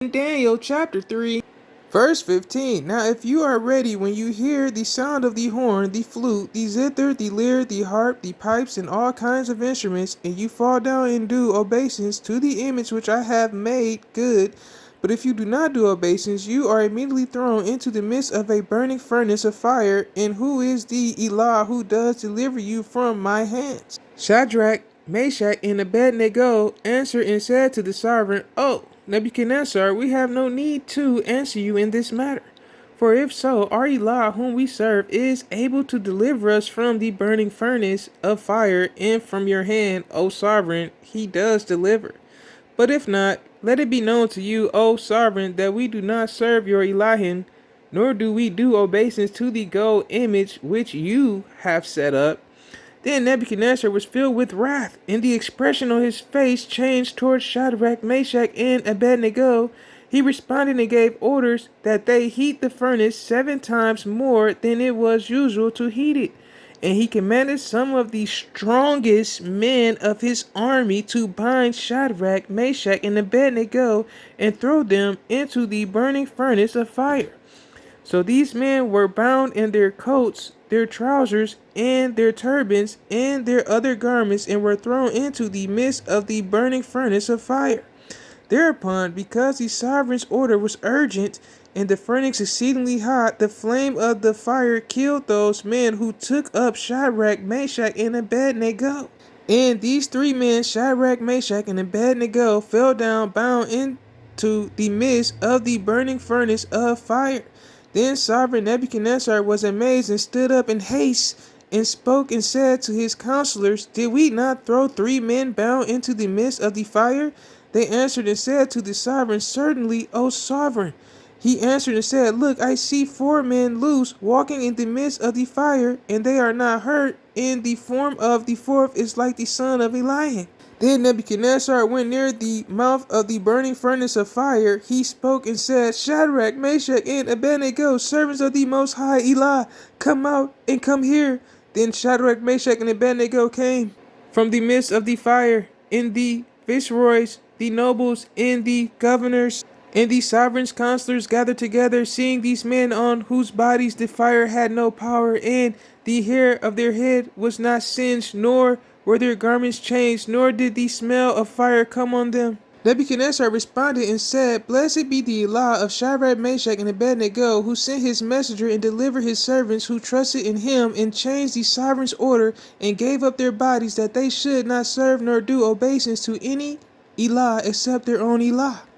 In Daniel chapter 3, verse 15. Now if you are ready when you hear the sound of the horn, the flute, the zither, the lyre, the harp, the pipes, and all kinds of instruments, and you fall down and do obeisance to the image which I have made, good. But if you do not do obeisance, you are immediately thrown into the midst of a burning furnace of fire. And who is the Elah who does deliver you from my hands? Shadrach, Meshach, and Abednego answered and said to the sovereign, "Oh, Nebuchadnezzar, we have no need to answer you in this matter. For if so, our Elah whom we serve is able to deliver us from the burning furnace of fire and from your hand, O sovereign, he does deliver. But if not, let it be known to you, O sovereign, that we do not serve your Elohim, nor do we do obeisance to the gold image which you have set up." Then Nebuchadnezzar was filled with wrath, and the expression on his face changed towards Shadrach, Meshach, and Abednego. He responded and gave orders that they heat the furnace 7 times more than it was usual to heat it. And he commanded some of the strongest men of his army to bind Shadrach, Meshach, and Abednego and throw them into the burning furnace of fire. So these men were bound in their coats, their trousers, and their turbans, and their other garments, and were thrown into the midst of the burning furnace of fire. Thereupon, because the sovereign's order was urgent, and the furnace exceedingly hot, the flame of the fire killed those men who took up Shadrach, Meshach, and Abednego. And these 3 men, Shadrach, Meshach, and Abednego, fell down bound into the midst of the burning furnace of fire. Then sovereign Nebuchadnezzar was amazed and stood up in haste and spoke and said to his counselors, "Did we not throw 3 men bound into the midst of the fire?" They answered and said to the sovereign, "Certainly, O sovereign." He answered and said, "Look, I see 4 men loose, walking in the midst of the fire, and they are not hurt, and the form of the 4th is like the son of a lion." Then Nebuchadnezzar went near the mouth of the burning furnace of fire. He spoke and said, "Shadrach, Meshach, and Abednego, servants of the Most High Elah, come out and come here." Then Shadrach, Meshach, and Abednego came from the midst of the fire, and the viceroys, the nobles, and the governors, and the sovereign's counselors gathered together, seeing these men on whose bodies the fire had no power, and the hair of their head was not singed, nor were their garments changed, nor did the smell of fire come on them. Nebuchadnezzar responded and said, "Blessed be the Elah of Shadrach, Meshach, and Abednego, who sent his messenger and delivered his servants who trusted in him, and changed the sovereign's order, and gave up their bodies that they should not serve nor do obeisance to any Elah except their own Elah."